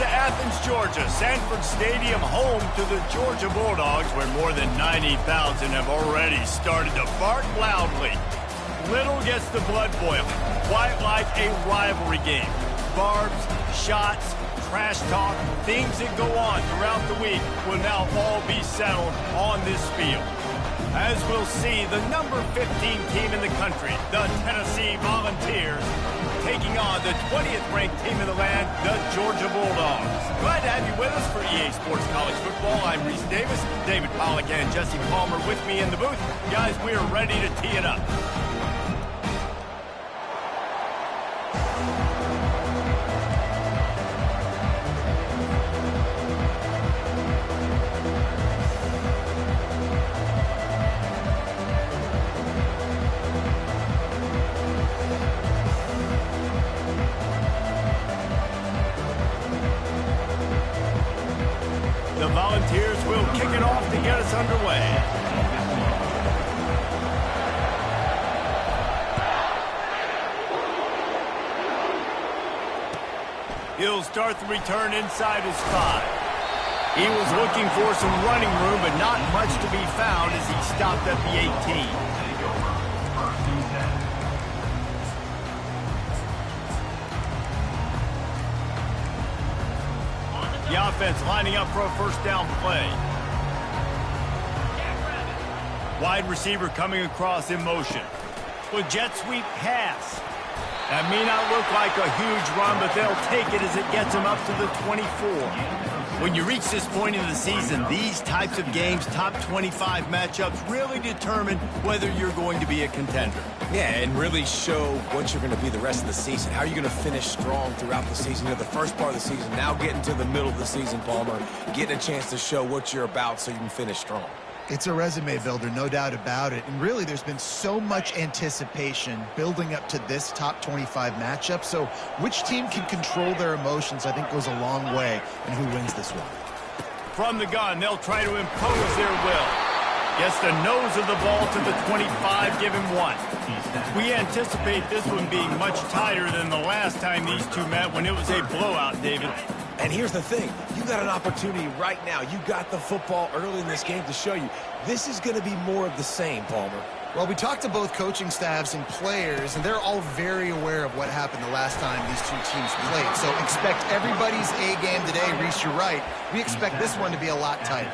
to Athens, Georgia, Sanford Stadium, home to the Georgia Bulldogs, where more than 90,000 have already started to bark loudly. Little gets the blood boiling, quite like a rivalry game. Barbs, shots, trash talk, things that go on throughout the week will now all be settled on this field. As we'll see, the number 15 team in the country, the Tennessee Volunteers, taking on the 20th ranked team in the land, the Georgia Bulldogs. Glad to have you with us for EA Sports College Football. I'm Reese Davis, David Pollack and Jesse Palmer with me in the booth. Guys, we are ready to tee it up. The Volunteers will kick it off to get us underway. He'll start the return inside his 5. He was looking for some running room, but not much to be found as he stopped at the 18. The offense lining up for a first down play. Wide receiver coming across in motion. With jet sweep pass. That may not look like a huge run, but they'll take it as it gets them up to the 24. When you reach this point in the season, these types of games, top 25 matchups, really determine whether you're going to be a contender. Yeah, and really show what you're going to be the rest of the season. How are you going to finish strong throughout the season? You know, the first part of the season, now getting to the middle of the season, Palmer, getting a chance to show what you're about so you can finish strong. It's a resume builder, no doubt about it. And really, there's been so much anticipation building up to this top 25 matchup. So which team can control their emotions, I think, goes a long way in who wins this one. From the gun, they'll try to impose their will. Gets the nose of the ball to the 25, give him 1. We anticipate this one being much tighter than the last time these two met when it was a blowout, David. And here's the thing. You got an opportunity right now. You got the football early in this game to show you. This is going to be more of the same, Palmer. Well, we talked to both coaching staffs and players, and they're all very aware of what happened the last time these two teams played. So expect everybody's A game today. Reese, you're right. We expect this one to be a lot tighter.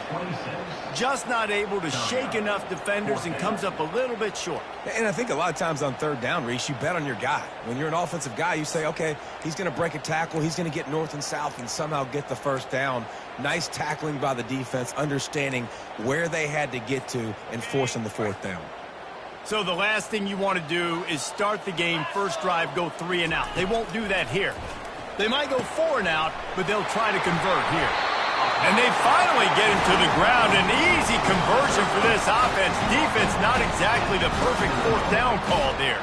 Just not able to shake enough defenders and comes up a little bit short. And I think a lot of times on third down, Reese, you bet on your guy. When you're an offensive guy, you say, okay, he's going to break a tackle. He's going to get north and south and somehow get the first down. Nice tackling by the defense, understanding where they had to get to and forcing the fourth down. So the last thing you want to do is start the game, first drive, go 3 and out. They won't do that here. They might go 4 and out, but they'll try to convert here. And they finally get him to the ground. An easy conversion for this offense. Defense not exactly the perfect fourth down call there.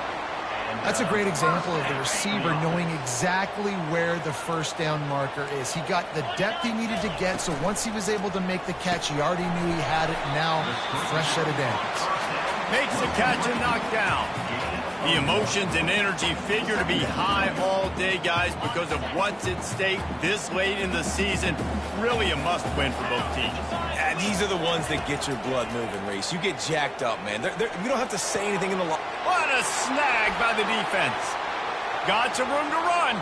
That's a great example of the receiver knowing exactly where the first down marker is. He got the depth he needed to get, so once he was able to make the catch, he already knew he had it. Now, a fresh set of downs. Makes the catch and knock down. The emotions and energy figure to be high all day, guys, because of what's at stake this late in the season. Really a must-win for both teams. And these are the ones that get your blood moving, Reese. You get jacked up, man. We don't have to say anything in the line. What a snag by the defense. Got some room to run.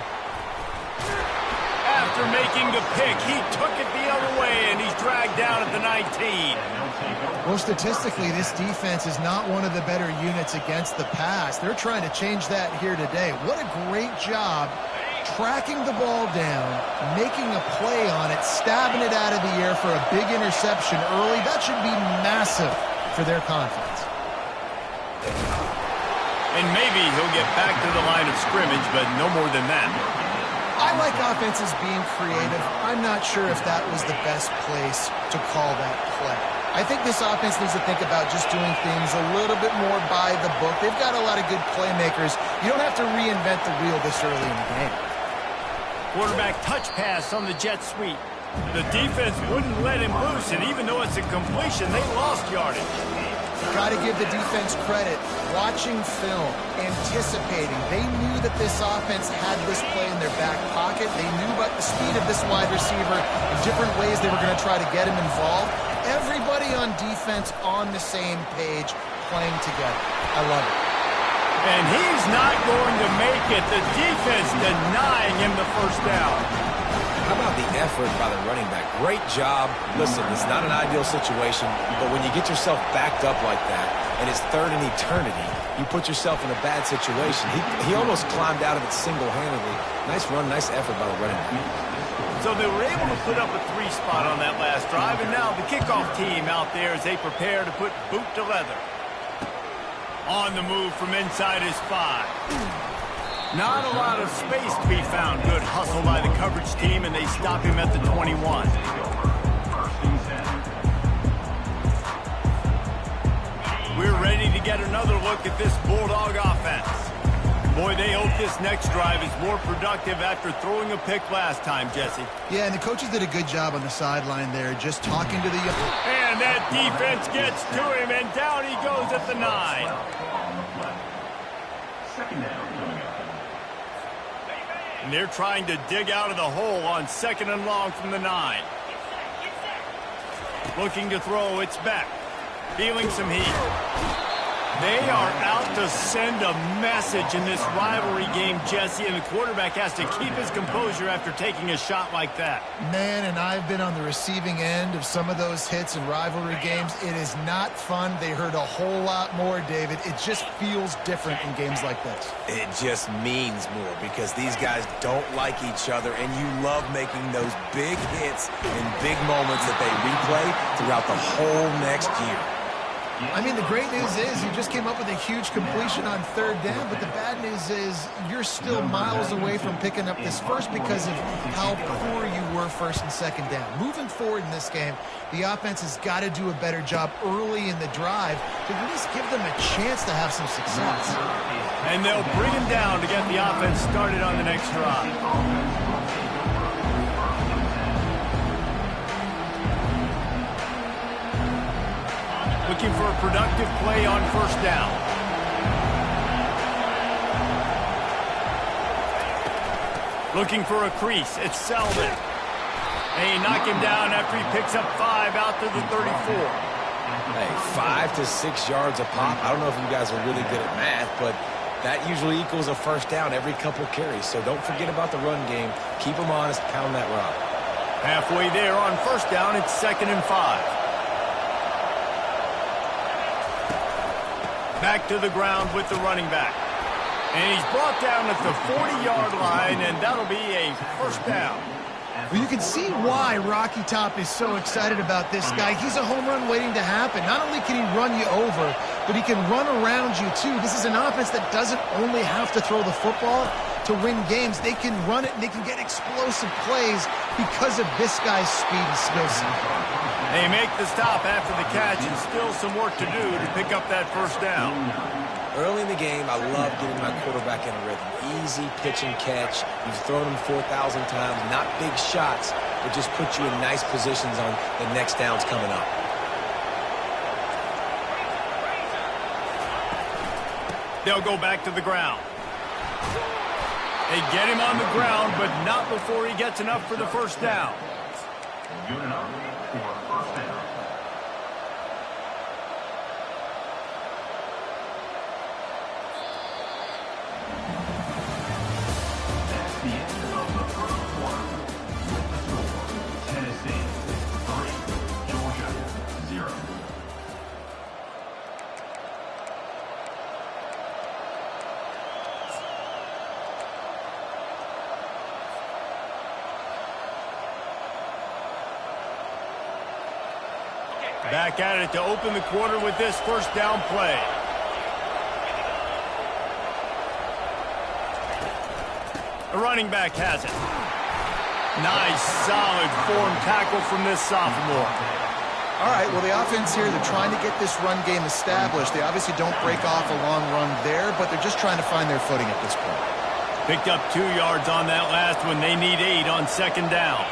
After making the pick, he took it the other way, and he's dragged down at the 19. Well, statistically, this defense is not one of the better units against the pass. They're trying to change that here today. What a great job tracking the ball down, making a play on it, stabbing it out of the air for a big interception early. That should be massive for their confidence. And maybe he'll get back to the line of scrimmage, but no more than that. I like offenses being creative. I'm not sure if that was the best place to call that play. I think this offense needs to think about just doing things a little bit more by the book. They've got a lot of good playmakers. You don't have to reinvent the wheel this early in the game. Quarterback touch pass on the jet sweep. The defense wouldn't let him loose, and even though it's a completion, they lost yardage. Got to give the defense credit. Watching film, anticipating. They knew that this offense had this play in their back pocket. They knew about the speed of this wide receiver and different ways they were going to try to get him involved. Everybody on defense on the same page, playing together. I love it. And he's not going to make it. The defense denying him the first down. How about the effort by the running back? Great job. Listen, it's not an ideal situation, but when you get yourself backed up like that, and it's third in eternity, you put yourself in a bad situation. He almost climbed out of it single-handedly. Nice run, nice effort by the running back. So they were able to put up a 3 spot on that last drive, and now the kickoff team out there as they prepare to put boot to leather. On the move from inside his 5. Not a lot of space to be found. Good hustle by the coverage team, and they stop him at the 21. We're ready to get another look at this Bulldog offense. Boy, they hope this next drive is more productive after throwing a pick last time, Jesse. Yeah, and the coaches did a good job on the sideline there, just talking to the... And that defense gets to him, and down he goes at the 9. And they're trying to dig out of the hole on 2nd and long from the 9. Looking to throw, it's Beck. Feeling some heat. They are out to send a message in this rivalry game, Jesse, and the quarterback has to keep his composure after taking a shot like that. Man, and I've been on the receiving end of some of those hits in rivalry games. It is not fun. They hurt a whole lot more, David. It just feels different in games like this. It just means more because these guys don't like each other, and you love making those big hits and big moments that they replay throughout the whole next year. I mean, the great news is you just came up with a huge completion on 3rd down, but the bad news is you're still miles away from picking up this first because of how poor you were 1st and 2nd down. Moving forward in this game, the offense has got to do a better job early in the drive to at least give them a chance to have some success. And they'll bring him down to get the offense started on the next drive. Looking for a productive play on 1st down. Looking for a crease. It's Selden. They knock him down after he picks up 5 out to the 34. Hey, 5 to 6 yards a pop. I don't know if you guys are really good at math, but that usually equals a 1st down every couple carries. So don't forget about the run game. Keep them honest. Pound that rock. Halfway there on 1st down, it's 2nd and 5. Back to the ground with the running back. And he's brought down at the 40-yard line, and that'll be a 1st down. Well, you can see why Rocky Top is so excited about this guy. He's a home run waiting to happen. Not only can he run you over, but he can run around you, too. This is an offense that doesn't only have to throw the football to win games. They can run it, and they can get explosive plays because of this guy's speed and skill set. They make the stop after the catch, and still some work to do to pick up that 1st down. Early in the game, I love getting my quarterback in a rhythm. Easy pitch and catch. You've thrown him 4,000 times. Not big shots, but just put you in nice positions on the next downs coming up. They'll go back to the ground. They get him on the ground, but not before he gets enough for the 1st down. Good enough for 1st down. That's the end of the 1st quarter. With the score, Tennessee 3, Georgia 0. Back at it to open the quarter with this 1st down play. The running back has it. Nice, solid form tackle from this sophomore. All right, well, the offense here, they're trying to get this run game established. They obviously don't break off a long run there, but they're just trying to find their footing at this point. Picked up 2 yards on that last one. They need 8 on 2nd down.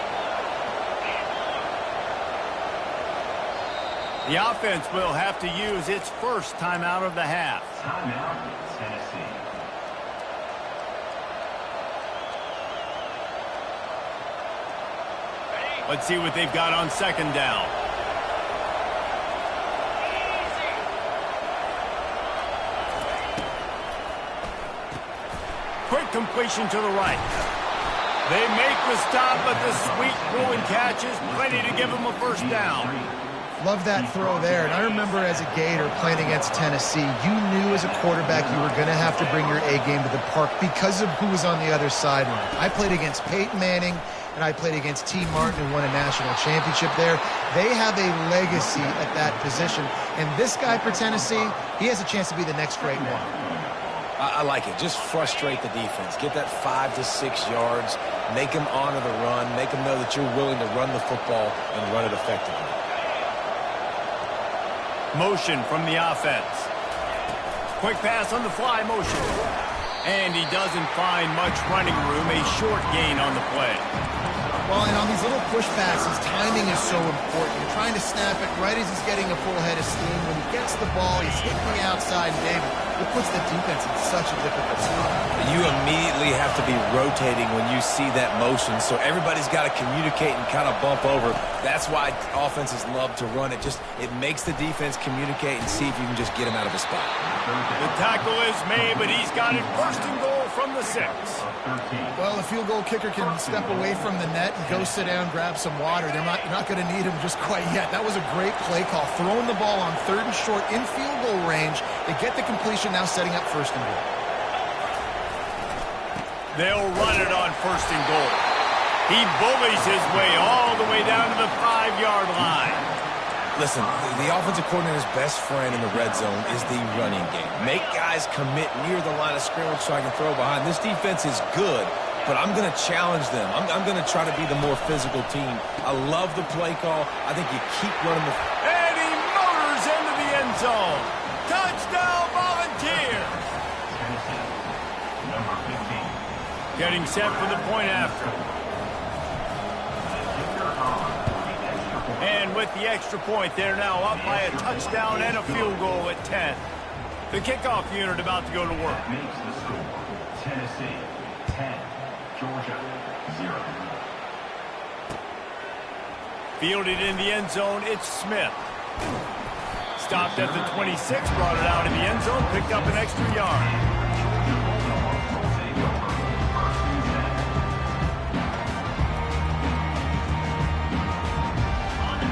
The offense will have to use its first timeout of the half. Timeout, Tennessee. Let's see what they've got on second down. Quick completion to the right. They make the stop, but the sweet throwing catch is plenty to give them a first down. Love that throw there. And I remember as a Gator playing against Tennessee, you knew as a quarterback you were going to have to bring your A game to the park because of who was on the other sideline. I played against Peyton Manning, and I played against T. Martin, who won a national championship there. They have a legacy at that position. And this guy for Tennessee, he has a chance to be the next great one. I like it. Just frustrate the defense. Get that 5 to 6 yards. Make them honor the run. Make them know that you're willing to run the football and run it effectively. Motion from the offense. Quick pass on the fly motion. And he doesn't find much running room. A short gain on the play. Well, and on these little push passes, timing is so important. You're trying to snap it right as he's getting a full head of steam. When he gets the ball, he's hitting the outside, and David, it puts the defense in such a difficult spot. You immediately have to be rotating when you see that motion, so everybody's got to communicate and kind of bump over. That's why offenses love to run it. It makes the defense communicate and see if you can just get him out of a spot. The tackle is made, but he's got it first and goal from the 6. Well, the field goal kicker can step away from the net and go sit down, grab some water. They're not going to need him just quite yet. That was a great play call. Throwing the ball on 3rd and short in field goal range. They get the completion, now setting up 1st and goal. They'll run it on 1st and goal. He bullies his way all the way down to the 5-yard line. Listen, the offensive coordinator's best friend in the red zone is the running game. Make guys commit near the line of scrimmage so I can throw behind. This defense is good, but I'm going to challenge them. I'm going to try to be the more physical team. I love the play call. I think you keep running the... And he motors into the end zone. Touchdown, Volunteer. Number 15. Getting set for the point after. And with the extra point, they're now up by a touchdown and a field goal at 10. The kickoff unit about to go to work. That makes the score Tennessee 10, Georgia 0. Fielded in the end zone, it's Smith. Stopped at the 26, brought it out in the end zone, picked up an extra yard.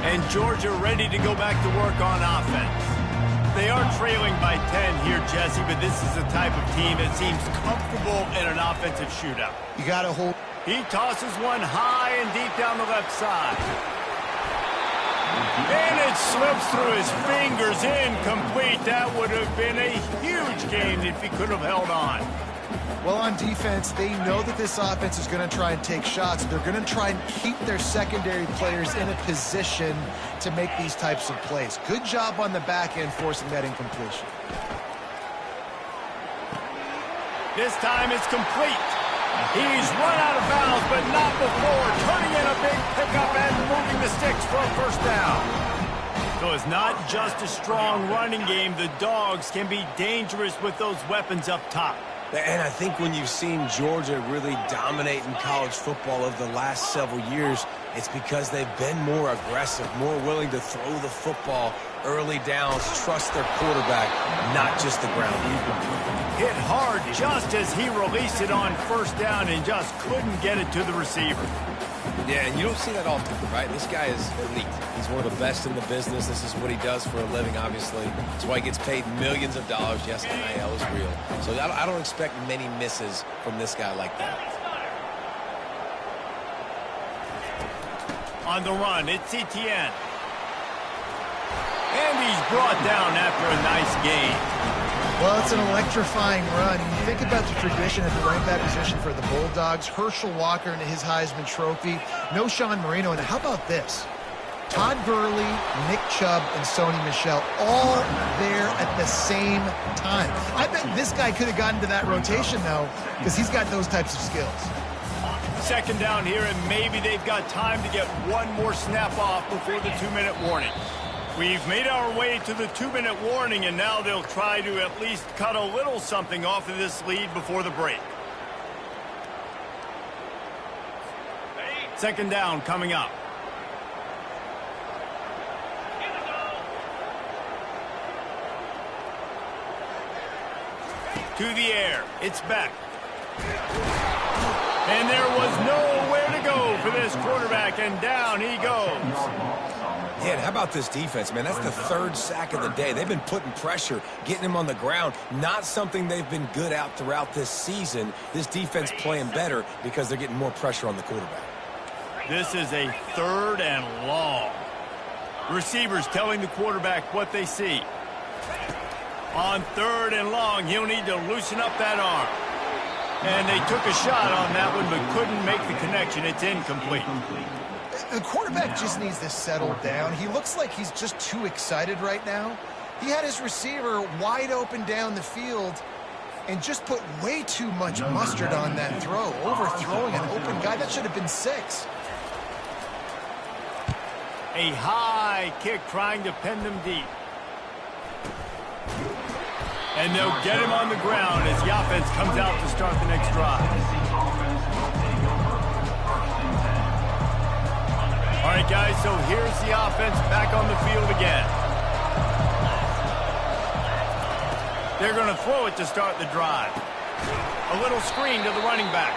And Georgia ready to go back to work on offense. They are trailing by 10 here, Jesse, but this is the type of team that seems comfortable in an offensive shootout. You got to hold. He tosses one high and deep down the left side. And it slips through his fingers, incomplete. That would have been a huge game if he could have held on. Well, on defense, they know that this offense is going to try and take shots. They're going to try and keep their secondary players in a position to make these types of plays. Good job on the back end forcing that incompletion. This time it's complete. He's run out of bounds, but not before turning in a big pickup and moving the sticks for a first down. So it's not just a strong running game. The Dogs can be dangerous with those weapons up top. And I think when you've seen Georgia really dominate in college football over the last several years, it's because they've been more aggressive, more willing to throw the football early downs, trust their quarterback, not just the ground game. Hit hard just as he released it on first down and just couldn't get it to the receiver. Yeah, and you don't see that often, right? This guy is elite. He's one of the best in the business. This is what he does for a living, obviously. That's why he gets paid millions of dollars. Yes, NIL is real. So I don't expect many misses from this guy like that. On the run, it's Etienne. And he's brought down after a nice gain. Well, it's an electrifying run. You think about the tradition at the right back position for the Bulldogs. Herschel Walker and his Heisman Trophy. No Sean Marino. And how about this? Todd Gurley, Nick Chubb, and Sony Michel all there at the same time. I bet this guy could have gotten to that rotation, though, because he's got those types of skills. Second down here, and maybe they've got time to get one more snap off before the 2-minute warning. We've made our way to the 2-minute warning, and now they'll try to at least cut a little something off of this lead before the break. Second down coming up. To the air. It's Beck. And there was nowhere to go for this quarterback, and down he goes. Yeah, and how about this defense, man? That's the third sack of the day. They've been putting pressure, getting him on the ground. Not something they've been good at throughout this season. This defense playing better because they're getting more pressure on the quarterback. This is a 3rd and long. Receivers telling the quarterback what they see. On 3rd and long, he'll need to loosen up that arm. And they took a shot on that one but couldn't make the connection. It's incomplete. The quarterback just needs to settle down. He looks like he's just too excited right now. He had his receiver wide open down the field and just put way too much mustard on that throw, overthrowing an open guy. That should have been 6. A high kick trying to pin them deep. And they'll get him on the ground as the offense comes out to start the next drive. All right, guys, so here's the offense back on the field again. They're going to throw it to start the drive. A little screen to the running back.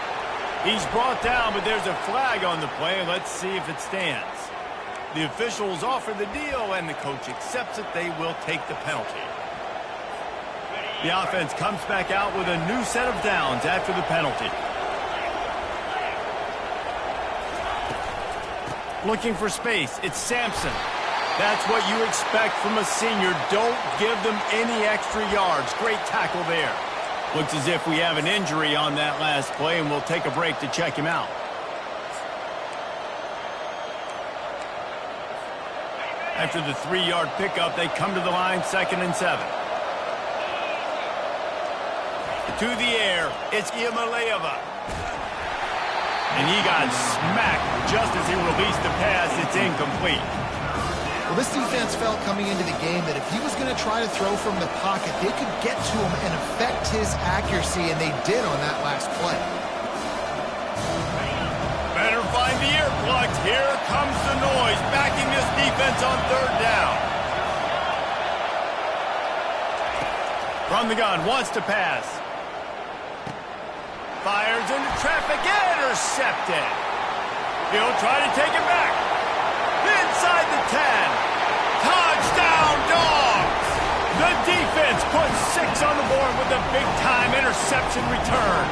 He's brought down, but there's a flag on the play. Let's see if it stands. The officials offer the deal, and the coach accepts it. They will take the penalty. The offense comes back out with a new set of downs after the penalty. Looking for space. It's Sampson. That's what you expect from a senior. Don't give them any extra yards. Great tackle there. Looks as if we have an injury on that last play, and we'll take a break to check him out. After the 3-yard pickup, they come to the line, 2nd and 7. To the air, it's Iamaleava. And he got smacked just as he released the pass. It's incomplete. Well, this defense felt coming into the game that if he was going to try to throw from the pocket, they could get to him and affect his accuracy, and they did on that last play. Better find the earplugs. Here comes the noise, backing this defense on 3rd down. From the gun, wants to pass. Fires into traffic, intercepted. He'll try to take it back. Inside the 10. Touchdown, Dogs! The defense puts 6 on the board with a big-time interception return.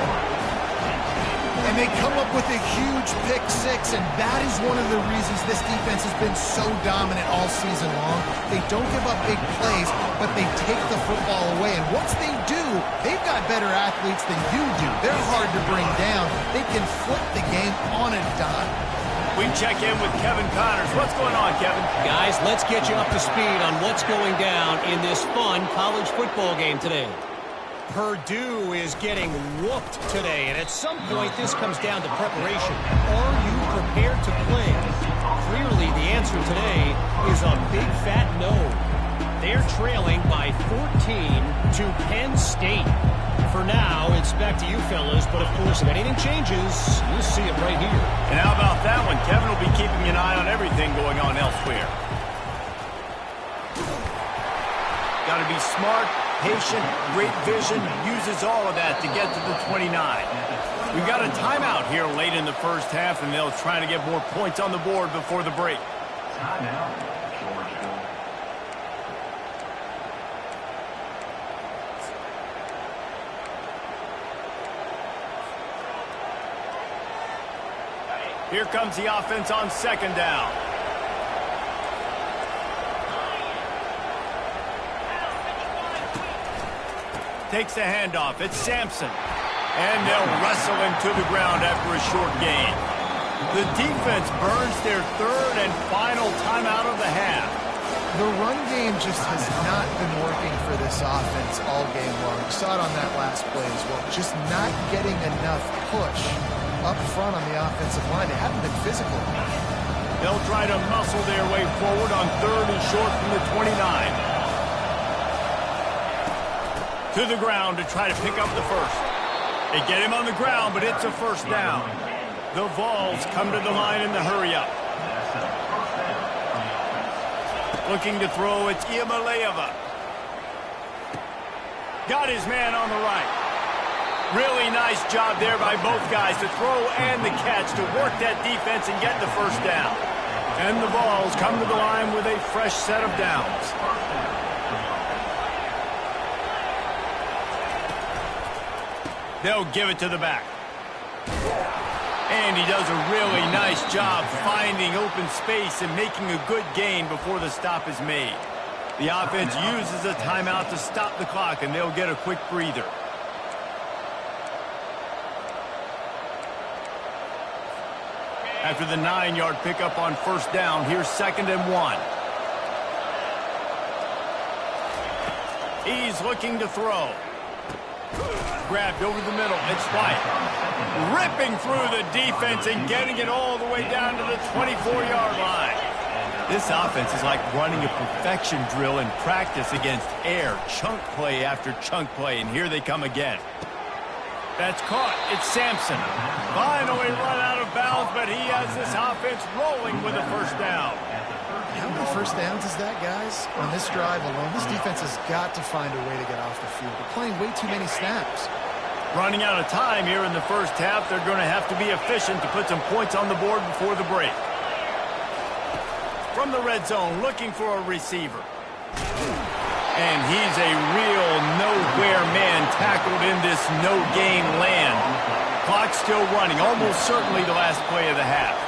And they come up with a huge pick 6, and that is one of the reasons this defense has been so dominant all season long. They don't give up big plays, but they take the football away. And once they do, they've got better athletes than you do. They're hard to bring down. They can flip the game on a dime. We check in with Kevin Connors. What's going on, Kevin? Guys, let's get you up to speed on what's going down in this fun college football game today. Purdue is getting whooped today, and at some point this comes down to preparation. Are you prepared to play? Clearly the answer today is a big fat no. They're trailing by 14 to Penn State. For now, it's back to you fellas, but of course if anything changes, you'll see it right here. And how about that one? Kevin will be keeping an eye on everything going on elsewhere. Got to be smart, patient, great vision, uses all of that to get to the 29. We've got a timeout here late in the first half, and they'll try to get more points on the board before the break. Timeout, Georgia. Here comes the offense on 2nd down. Takes the handoff. It's Sampson. And they'll wrestle him to the ground after a short gain. The defense burns their 3rd and final timeout of the half. The run game just has not been working for this offense all game long. You saw it on that last play as well. Just not getting enough push up front on the offensive line. They haven't been physical enough. They'll try to muscle their way forward on 3rd and short from the 29. To the ground to try to pick up the first. They get him on the ground, but it's a first down. The Vols come to the line in the hurry-up. Looking to throw, it's Iamaleava. Got his man on the right. Really nice job there by both guys to throw and the catch to work that defense and get the first down. And the Vols come to the line with a fresh set of downs. They'll give it to the back. And he does a really nice job finding open space and making a good gain before the stop is made. The offense uses a timeout to stop the clock, and they'll get a quick breather. After the 9-yard pickup on first down, here's 2nd and 1. He's looking to throw. Grabbed over the middle. It's Wyatt. Ripping through the defense and getting it all the way down to the 24-yard line. This offense is like running a perfection drill in practice against air. Chunk play after chunk play, and here they come again. That's caught. It's Sampson. Finally run out of bounds, but he has this offense rolling with a first down. How many first downs is that, guys? On this drive alone, this defense has got to find a way to get off the field. They're playing way too many snaps. Running out of time here in the first half, they're going to have to be efficient to put some points on the board before the break. From the red zone, looking for a receiver. And he's a real nowhere man tackled in this no-gain land. Clock's still running, almost certainly the last play of the half.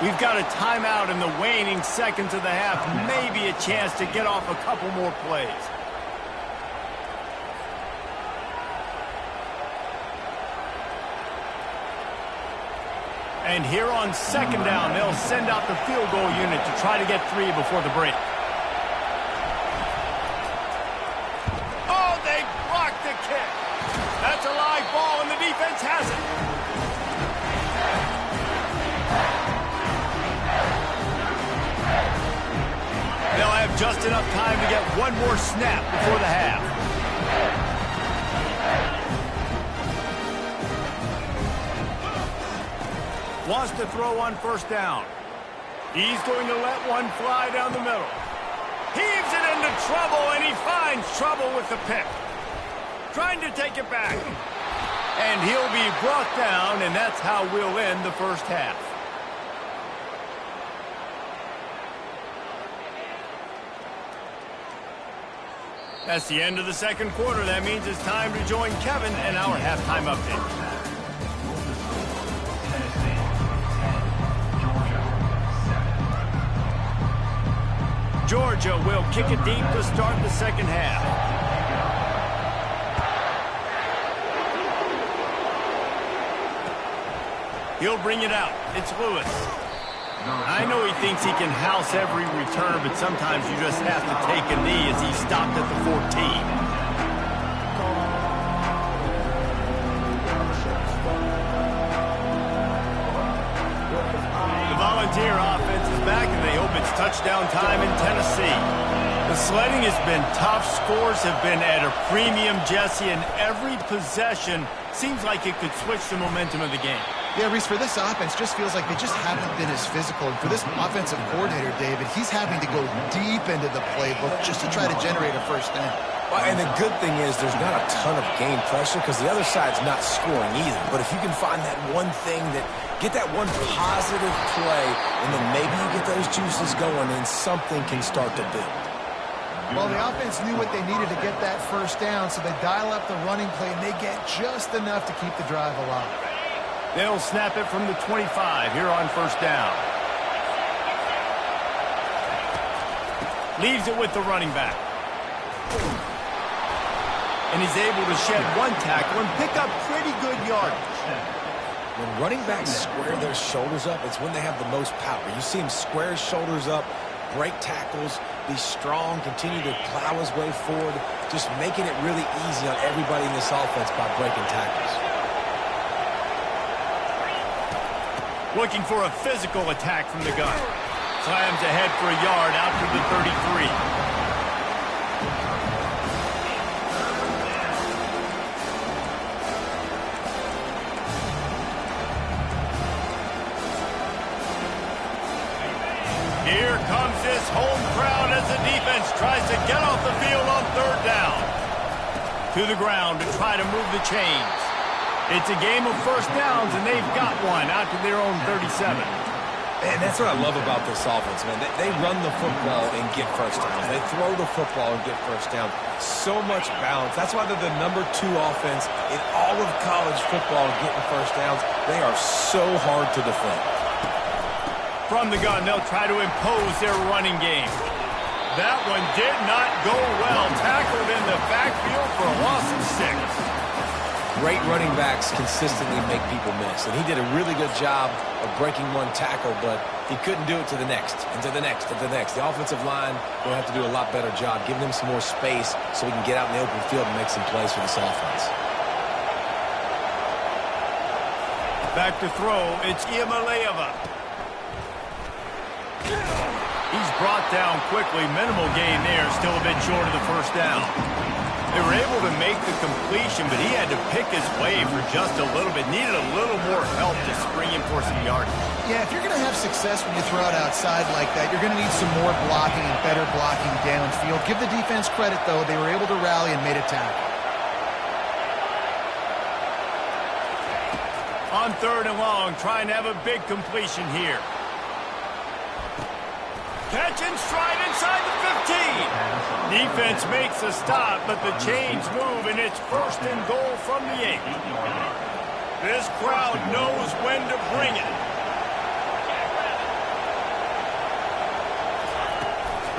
We've got a timeout in the waning seconds of the half, maybe a chance to get off a couple more plays. And here on 2nd down, they'll send out the field goal unit to try to get 3 before the break. Oh, they blocked the kick. That's a live ball, and the defense has it. They'll have just enough time to get one more snap before the half. Wants to throw on first down. He's going to let one fly down the middle. Heaves it into trouble, and he finds trouble with the pick. Trying to take it back. And he'll be brought down, and that's how we'll end the first half. That's the end of the second quarter. That means it's time to join Kevin in our halftime update. Georgia will kick it deep to start the second half. He'll bring it out. It's Lewis. I know he thinks he can house every return, but sometimes you just have to take a knee as he stopped at the 14. Volunteer offense is back, and they hope it's touchdown time in Tennessee. The sledding has been tough. Scores have been at a premium, Jesse, and every possession seems like it could switch the momentum of the game. Yeah, Reese, for this offense, just feels like they just haven't been as physical. And for this offensive coordinator, David, he's having to go deep into the playbook just to try to generate a first down. Well, and the good thing is there's not a ton of game pressure because the other side's not scoring either. But if you can find that one thing that get that one positive play, and then maybe you get those juices going and something can start to build. Well, the offense knew what they needed to get that first down, so they dial up the running play, and they get just enough to keep the drive alive. They'll snap it from the 25 here on first down. Leaves it with the running back. And he's able to shed one tackle and pick up pretty good yardage. When running backs square their shoulders up, it's when they have the most power. You see him square his shoulders up, break tackles, be strong, continue to plow his way forward, just making it really easy on everybody in this offense by breaking tackles. Looking for a physical attack from the gun. Slams ahead for a yard out to the 33. Here comes this home crowd as the defense tries to get off the field on third down. To the ground to try to move the chains. It's a game of first downs, and they've got one out to their own 37. And that's what I love about this offense, man. They run the football and get first downs. They throw the football and get first downs. So much balance. That's why they're the #2 offense in all of college football getting first downs. They are so hard to defend. From the gun, they'll try to impose their running game. That one did not go well. Tackled in the backfield for a loss of 6. Great running backs consistently make people miss, and he did a really good job of breaking one tackle, but he couldn't do it to the next, and to the next, and to the next. The offensive line will have to do a lot better job, giving him some more space so he can get out in the open field and make some plays for this offense. Back to throw, it's Iamaleava. He's brought down quickly. Minimal gain there, still a bit short of the first down. They were able to make the completion, but he had to pick his way for just a little bit. Needed a little more help to spring him for some yardage. Yeah, if you're going to have success when you throw it outside like that, you're going to need some more blocking and better blocking downfield. Give the defense credit, though. They were able to rally and made a tackle. On third and long, trying to have a big completion here. Catch and stride inside the 15. Defense makes a stop, but the chains move, and it's first and goal from the 8. This crowd knows when to bring it.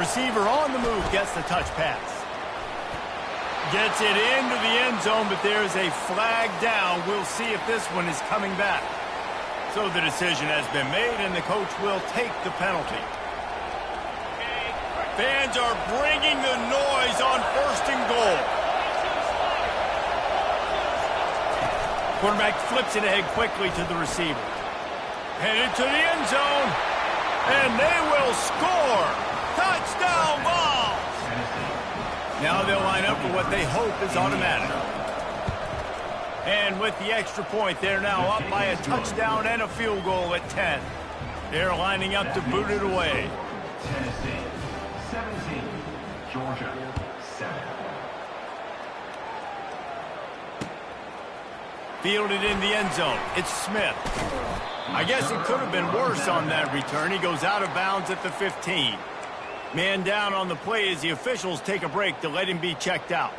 Receiver on the move gets the touch pass. Gets it into the end zone, but there's a flag down. We'll see if this one is coming back. So the decision has been made, and the coach will take the penalty. Fans are bringing the noise on first and goal. Quarterback flips it ahead quickly to the receiver. Headed to the end zone, and they will score. Touchdown ball. Now they'll line up for what they hope is automatic. And with the extra point, they're now up by a touchdown and a field goal at 10. They're lining up to boot it away. Tennessee 17, Georgia 7. Fielded in the end zone. It's Smith. I guess it could have been worse on that return. He goes out of bounds at the 15. Man down on the play as the officials take a break to let him be checked out.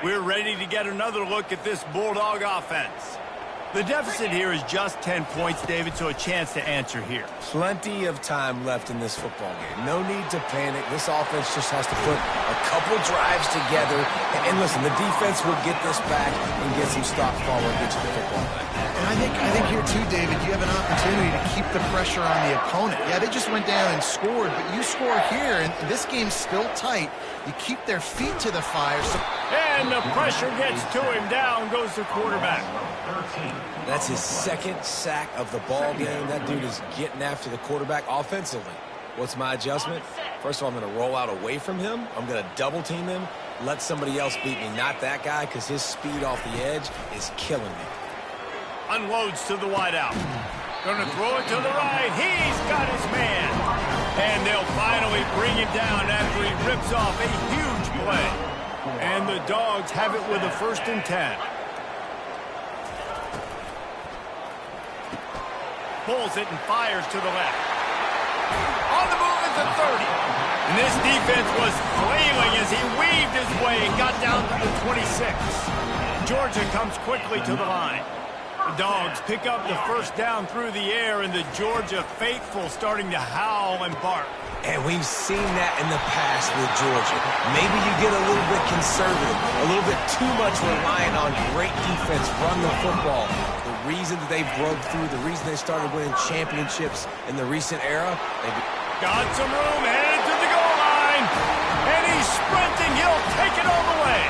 We're ready to get another look at this Bulldog offense. The deficit here is just 10 points, David, so a chance to answer here. Plenty of time left in this football game. No need to panic. This offense just has to put a couple drives together. And listen, the defense will get this back and get some stops forward and get you the football back. And I think here too, David, you have an opportunity to keep the pressure on the opponent. Yeah, they just went down and scored, but you score here, and this game's still tight. You keep their feet to the fire. And the pressure gets to him. Down goes the quarterback. That's his second sack of the ball game. That dude is getting after the quarterback offensively. What's my adjustment? First of all, I'm going to roll out away from him. I'm going to double team him. Let somebody else beat me, not that guy, because his speed off the edge is killing me. Unloads to the wideout. Going to throw it to the right. He's got his man. And they'll finally bring him down after he rips off a huge play. And the Dogs have it with a 1st and 10. Pulls it and fires to the left. On the move at the 30. And this defense was flailing as he weaved his way and got down to the 26. Georgia comes quickly to the line. The Dogs pick up the first down through the air, and the Georgia faithful starting to howl and bark. And we've seen that in the past with Georgia. Maybe you get a little bit conservative, a little bit too much reliant on great defense, run the football. The reason that they broke through, the reason they started winning championships in the recent era, Got some room, headed to the goal line, and he He's sprinting. He'll take it all the way.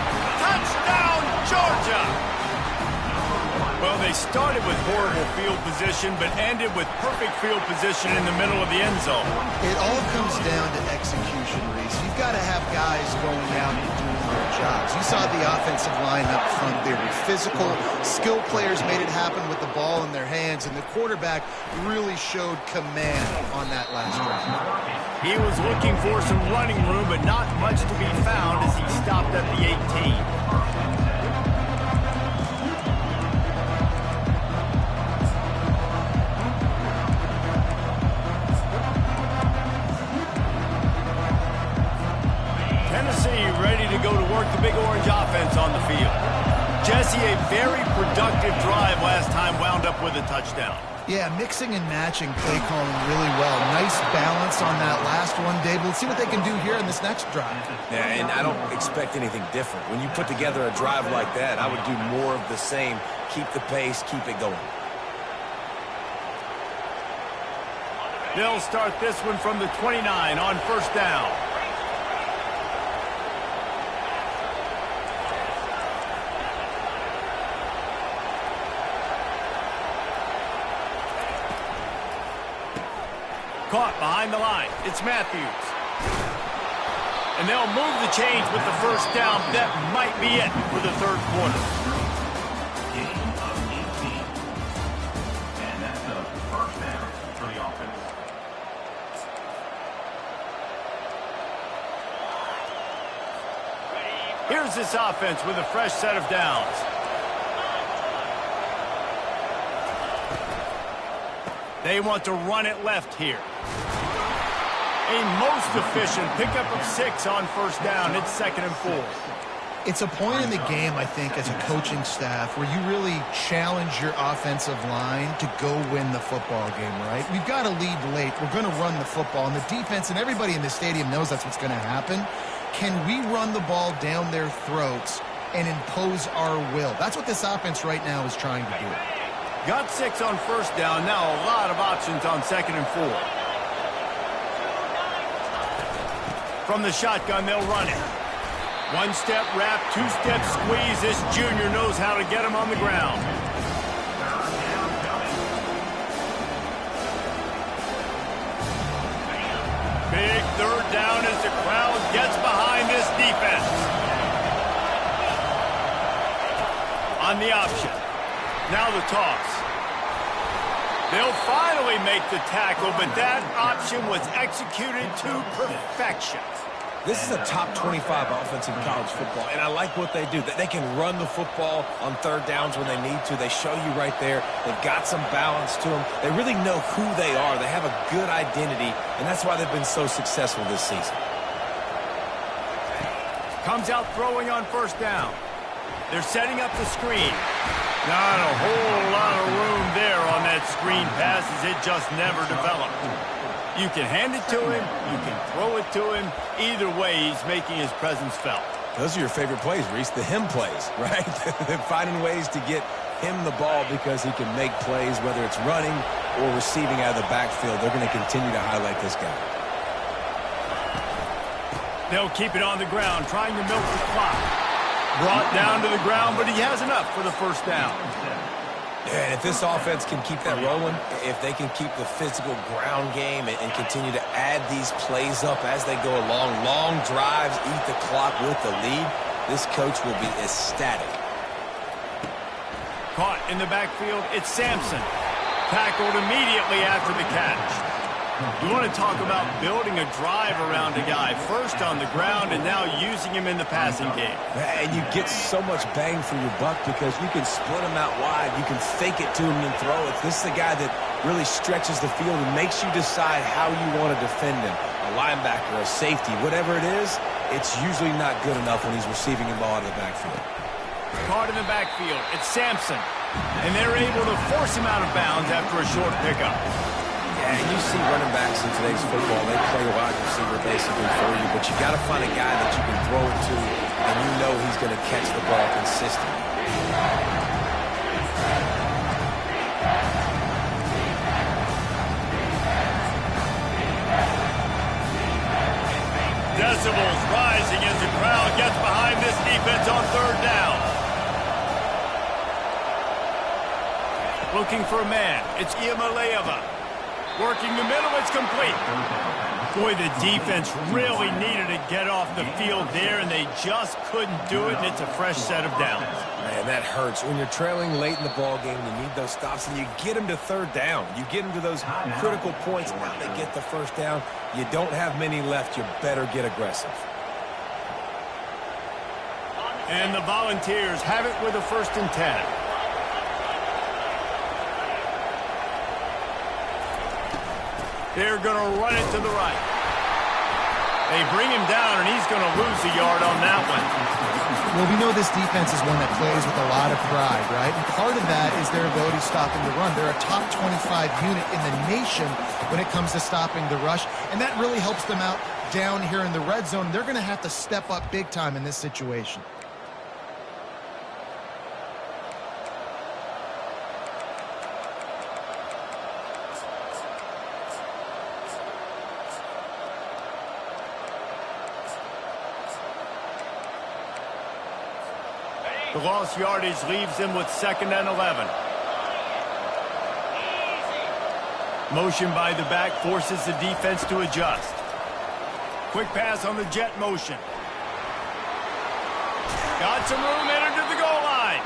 Touchdown, Georgia. Well, they started with horrible field position, but ended with perfect field position in the middle of the end zone. It all comes down to execution, Reese. You've got to have guys going out and doing their jobs. You saw the offensive line up front. They were physical. Skill players made it happen with the ball in their hands, and the quarterback really showed command on that last drive. He was looking for some running room, but not much to be found as he stopped at the 18. Tennessee ready to go to work the Big Orange offense on the field. Jesse, a very productive drive last time, wound up with a touchdown. Yeah, mixing and matching play calling really well. Nice balance on that last one, Dave. Let's see what they can do here in this next drive. Yeah, and I don't expect anything different. When you put together a drive like that, I would do more of the same. Keep the pace, keep it going. They'll start this one from the 29 on first down. Caught behind the line. It's Matthews. And they'll move the chains with the first down. That might be it for the third quarter. Gain of 18. And that's the first down for the offense. Here's this offense with a fresh set of downs. They want to run it left here. A most efficient pickup of 6 on first down. It's 2nd and 4. It's a point in the game, I think, as a coaching staff where you really challenge your offensive line to go win the football game, right? We've got to lead late. We're going to run the football. And the defense and everybody in the stadium knows that's what's going to happen. Can we run the ball down their throats and impose our will? That's what this offense right now is trying to do. Got 6 on first down. Now a lot of options on 2nd and 4. From the shotgun, they'll run it. One-step wrap, two-step squeeze. This junior knows how to get him on the ground. Big third down as the crowd gets behind this defense. On the option. Now the toss. They'll finally make the tackle, but that option was executed to perfection. This is a top 25 offense in college football, and I like what they do. They can run the football on third downs when they need to. They show you right there. They've got some balance to them. They really know who they are. They have a good identity, and that's why they've been so successful this season. Comes out throwing on first down. They're setting up the screen. Not a whole lot of room there on that screen pass as it just never developed. You can hand it to him. You can throw it to him. Either way, he's making his presence felt. Those are your favorite plays, Reese, the him plays, right? Finding ways to get him the ball because he can make plays, whether it's running or receiving out of the backfield. They're going to continue to highlight this guy. They'll keep it on the ground, trying to milk the clock. Brought down to the ground, but he has enough for the first down. And if this offense can keep that rolling, if they can keep the physical ground game and continue to add these plays up as they go along, long drives, eat the clock with the lead, this coach will be ecstatic. Caught in the backfield, it's Sampson. Tackled immediately after the catch. You want to talk about building a drive around a guy. First on the ground and now using him in the passing game. And you get so much bang for your buck because you can split him out wide. You can fake it to him and throw it. This is the guy that really stretches the field and makes you decide how you want to defend him. A linebacker, a safety, whatever it is, it's usually not good enough when he's receiving the ball out of the backfield. Caught in the backfield, it's Sampson. And they're able to force him out of bounds after a short pickup. Yeah, and you see running backs in today's football, they play a wide receiver basically for you, but you got to find a guy that you can throw it to, and you know he's going to catch the ball consistently. Decibels rising Looking for a man. It's Iamaleava. Working the middle. It's complete. Boy, the defense really needed to get off the field there, and they just couldn't do it, and it's a fresh set of downs. Man, that hurts. When you're trailing late in the ball game, you need those stops, and you get them to third down. You get them to those critical points. Now they get the first down. You don't have many left. You better get aggressive. And the Volunteers have it with a 1st and 10. They're going to run it to the right. They bring him down, and he's going to lose a yard on that one. Well, we know this defense is one that plays with a lot of pride, right? And part of that is their ability stopping the run. They're a top 25 unit in the nation when it comes to stopping the rush, and that really helps them out down here in the red zone. They're going to have to step up big time in this situation. The lost yardage leaves them with 2nd and 11. Motion by the back forces the defense to adjust. Quick pass on the jet motion. Got some room, entered to the goal line.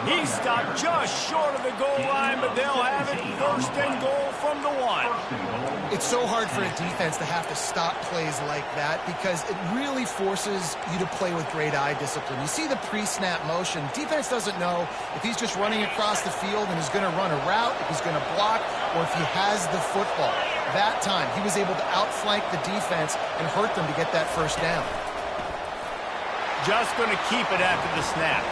He stopped just short of the goal line, but they'll have it 1st and goal from the 1. It's so hard for a defense to have to stop plays like that because it really forces you to play with great eye discipline. You see the pre-snap motion. Defense doesn't know if he's just running across the field and is going to run a route, if he's going to block, or if he has the football. That time, he was able to outflank the defense and hurt them to get that 1st down. Just going to keep it after the snap.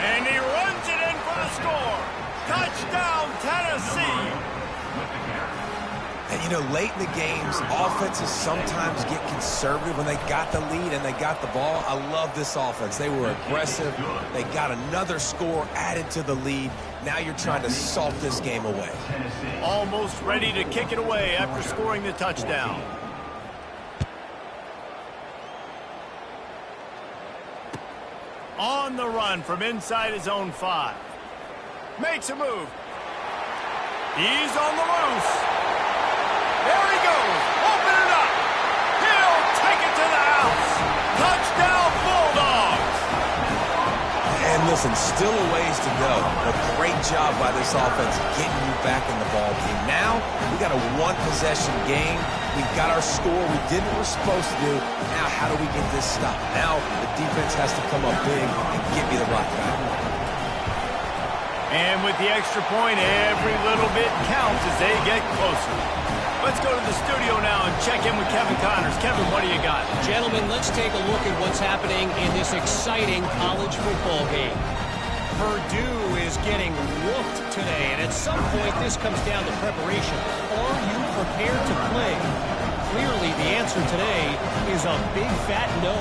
And he runs it in for the score. Touchdown, Tennessee. And, you know, late in the games, offenses sometimes get conservative when they got the lead and they got the ball. I love this offense. They were aggressive. They got another score added to the lead. Now you're trying to salt this game away. Almost ready to kick it away after scoring the touchdown. On the run from inside his own 5. Makes a move. He's on the loose. There he goes. Open it up. He'll take it to the house. Touchdown, Bulldogs. And listen, still a ways to go. But great job by this offense getting you back in the ball game. Now, we got a 1-possession game. We got our score. We did what we're supposed to do. Now, how do we get this stopped? Now, the defense has to come up big and give me the rock back. And with the extra point, every little bit counts as they get closer. Let's go to the studio now and check in with Kevin Connors. Kevin, what do you got? Gentlemen, let's take a look at what's happening in this exciting college football game. Purdue is getting whooped today, and at some point this comes down to preparation. Are you prepared to play? Clearly, the answer today is a big fat no.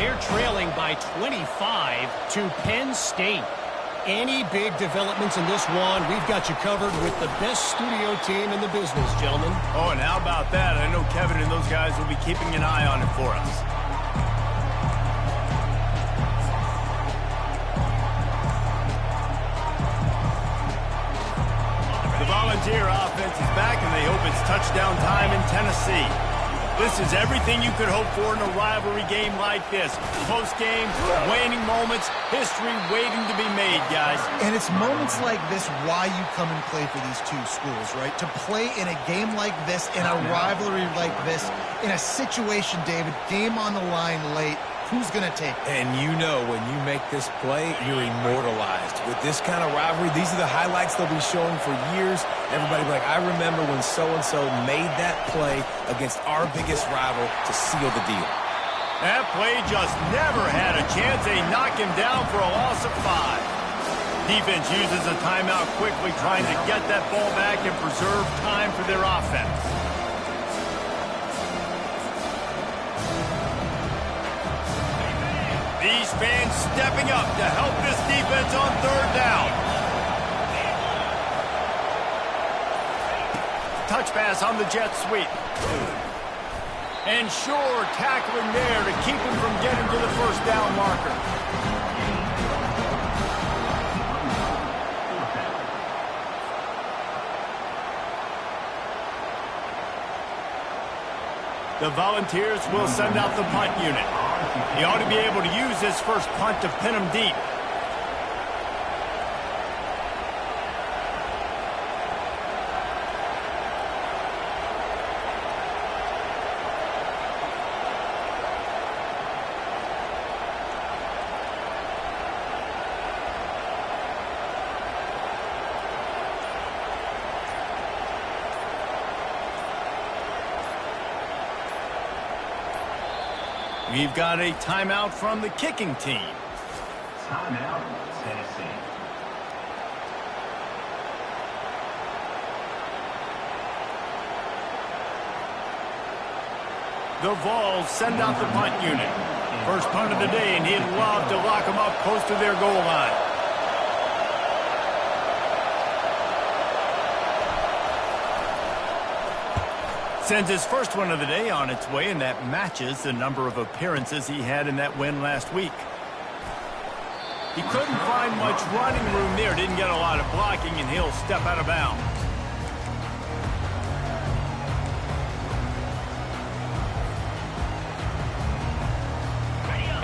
They're trailing by 25 to Penn State. Any big developments in this one, we've got you covered with the best studio team in the business, gentlemen. Oh, and how about that? I know Kevin and those guys will be keeping an eye on it for us. The Volunteer offense is back, and they hope it's touchdown time in Tennessee. This is everything you could hope for in a rivalry game like this. Close games, waning moments, history waiting to be made, guys. And it's moments like this why you come and play for these two schools, right? To play in a game like this, in a rivalry like this, in a situation, David, game on the line late, who's going to take it? And you know when you make this play, you're immortalized. With this kind of rivalry, these are the highlights they'll be showing for years. Everybody will be like, I remember when so-and-so made that play against our biggest rival to seal the deal. That play just never had a chance. They knock him down for a loss of 5. Defense uses a timeout quickly, trying to get that ball back and preserve time for their offense. These fans stepping up to help this defense on 3rd down. Touch pass on the jet sweep. And sure tackling there to keep him from getting to the 1st down marker. The Volunteers will send out the punt unit. He ought to be able to use this first punt to pin him deep. We've got a timeout from the kicking team. Timeout, Tennessee. The Vols send out the punt unit. First punt of the day, and he'd love to lock them up close to their goal line. Sends his first one of the day on its way, and that matches the number of appearances he had in that win last week. He couldn't find much running room there, didn't get a lot of blocking, and he'll step out of bounds.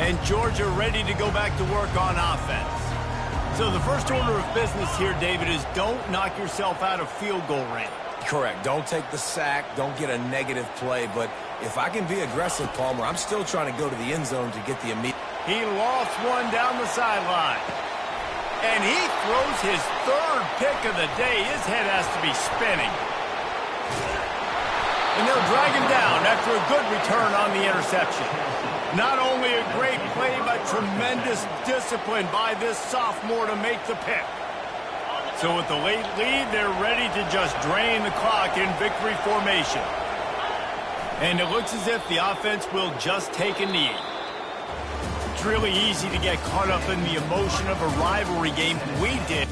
And Georgia ready to go back to work on offense. So the first order of business here, David, is don't knock yourself out of field goal range. Correct. Don't take the sack. Don't get a negative play. But if I can be aggressive, Palmer, I'm still trying to go to the end zone to get the immediate. He lost one down the sideline. And he throws his third pick of the day. His head has to be spinning. And they'll drag him down after a good return on the interception. Not only a great play, but tremendous discipline by this sophomore to make the pick. So with the late lead, they're ready to just drain the clock in victory formation. And it looks as if the offense will just take a knee. It's really easy to get caught up in the emotion of a rivalry game. We did.